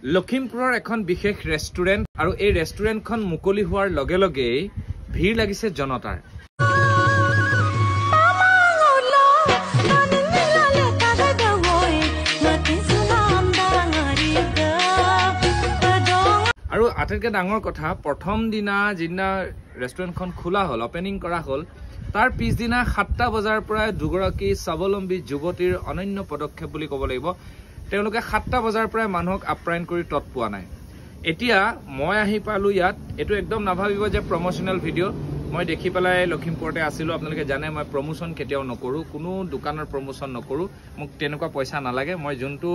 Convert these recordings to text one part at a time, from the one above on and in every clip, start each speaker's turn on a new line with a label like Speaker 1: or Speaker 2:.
Speaker 1: লখিমপুৰৰ এখন বিশেষ ৰেষ্টুৰেণ্ট আৰু এই ৰেষ্টুৰেণ্টখন মুকলি হোৱাৰ লগে লগে ভিৰ লাগিছে জনতাৰ। আৰু আটাইতকৈ ডাঙৰ কথা প্ৰথম দিনা যিদিনা ৰেষ্টুৰেণ্টখন খোলা হ'ল অপেনিং কৰা হ'ল তাৰ পিছদিনা 7টা বজাৰ পৰা দুগৰাকী স্বাৱলম্বী যুৱতীৰ অনন্য পদক্ষেপ বুলি ক'ব লাগিব। তেওঁলোকে 7টা বজাৰ পৰা মানুহক আপ্যায়ন কৰি তৎ পোৱা নাই। এতিয়া মই আহি পালো ইয়াত, এইটো একদম নাভাবিব যে প্ৰমোচনেল ভিডিঅ'। মই দেখি পেলাই লখিমপুৰতে আছিলোঁ। আপোনালোকে জানে মই প্ৰমোচন কেতিয়াও নকৰোঁ, কোনো দোকানৰ প্ৰমোচন নকৰোঁ, মোক তেনেকুৱা পইচা নালাগে। মই যোনটো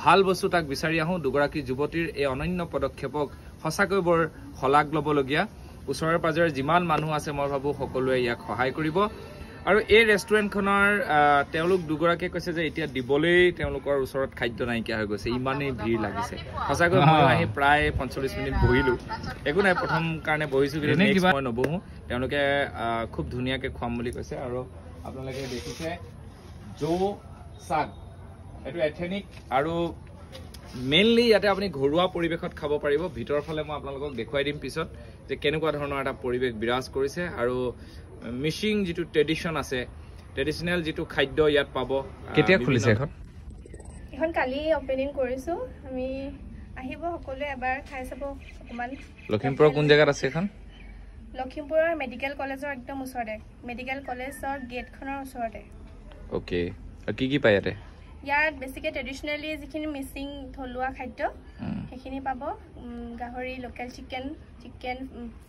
Speaker 1: ভাল বস্তু তাক বিচাৰি আহোঁ। দুগৰাকী যুৱতীৰ এই অনন্য পদক্ষেপক সঁচাকৈ বৰ শলাগ ল'বলগীয়া। ওচৰে পাজৰে যিমান মানুহ আছে মই ভাবোঁ সকলোৱে ইয়াক সহায় কৰিব। আৰু এই ৰেষ্টুৰেণ্টখনৰ তেওঁলোক দুগৰাকীয়ে কৈছে যে এতিয়া দিবলৈ তেওঁলোকৰ ওচৰত খাদ্য নাইকিয়া হৈ গৈছে, ইমানেই ভিৰ লাগিছে। সঁচাকৈ মই আহি প্ৰায় 45 মিনিট বহিলোঁ, একো নাই, প্ৰথম কাৰণে বহিছোঁ, কিন্তু মই নবহোঁ। তেওঁলোকে খুব ধুনীয়াকৈ খুৱাম বুলি কৈছে। আৰু আপোনালোকে দেখিছে জৌ চাগ, এইটো এথেনিক আৰু মেইনলি ইয়াতে আপুনি ঘৰুৱা পৰিৱেশত খাব পাৰিব। ভিতৰৰ ফালে মই আপোনালোকক দেখুৱাই দিম পিছত যে কেনেকুৱা ধৰণৰ এটা পৰিৱেশ বিৰাজ কৰিছে। আৰু মিচিং যিটো ট্ৰেডিশ্যন আছে, ট্ৰেডিশ্যনেল যিটো খাদ্য ইয়াত পাব। কেতিয়া খুলিছে এখন?
Speaker 2: এখন কালি অপেনিং কৰিছোঁ। আমি আহিব সকলোৱে এবাৰ খাই চাব অকণমান।
Speaker 1: লখিমপুৰৰ কোন জেগাত আছে এখন?
Speaker 2: লখিমপুৰৰ মেডিকেল কলেজৰ একদম ওচৰতে, মেডিকেল কলেজৰ গেটখনৰ ওচৰতে।
Speaker 1: অ'কে, কি কি পায় ইয়াতে?
Speaker 2: ইয়াত বেছিকৈ ট্ৰেডিশ্যনেলি যিখিনি মিচিং থলুৱা খাদ্য সেইখিনি পাব। গাহৰি, লোকেল চিকেন,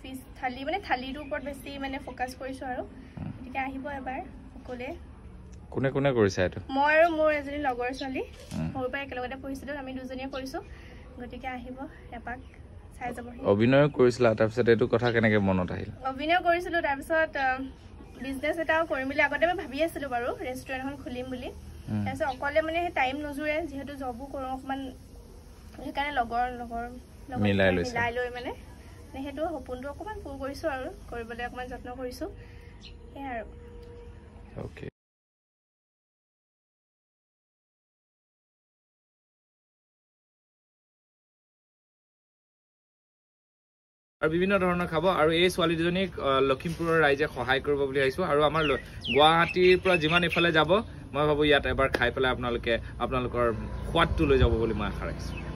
Speaker 2: ফিছ থালি, মানে থালিটোৰ ওপৰত বেছি মানে ফ'কাছ কৰিছোঁ। আৰু গতিকে আহিব এবাৰ সকলোৱে।
Speaker 1: কোনে কোনে কৰিছে এইটো?
Speaker 2: মই আৰু মোৰ এজনী লগৰ ছোৱালী, সৰুৰ পৰা একেলগতে পঢ়িছিলোঁ, আমি দুজনীয়ে কৰিছোঁ। গতিকে আহিব এপাক চাই যাব।
Speaker 1: অভিনয় কৰিছিলা, তাৰপিছত এইটো কথা কেনেকৈ মনত আহিল?
Speaker 2: অভিনয় কৰিছিলোঁ, তাৰপিছত বিজনেছ এটাও কৰিম বুলি আগতে মই ভাবি আছিলোঁ বাৰু, ৰেষ্টুৰেণ্ট এখন খুলিম বুলি। তাৰপিছত অকলে মানে সেই টাইম নোজোৰে, যিহেতু জবো কৰোঁ অকণমান, সেইকাৰণে লগৰ মিলাই লৈ মানে সেইটো সপোনটো অকণমান পূৰ কৰিছোঁ আৰু কৰিবলৈ অকণমান যত্ন কৰিছোঁ, সেয়াই আৰু।
Speaker 1: অ'কে। আৰু বিভিন্ন ধৰণৰ খাব। আৰু এই ছোৱালী দুজনীক লখিমপুৰৰ ৰাইজে সহায় কৰিব বুলি ভাবিছোঁ। আৰু আমাৰ গুৱাহাটীৰ পৰা যিমান এইফালে যাব মই ভাবোঁ ইয়াত এবাৰ খাই পেলাই আপোনালোকৰ সোৱাদটো লৈ যাব বুলি মই আশা ৰাখিছোঁ।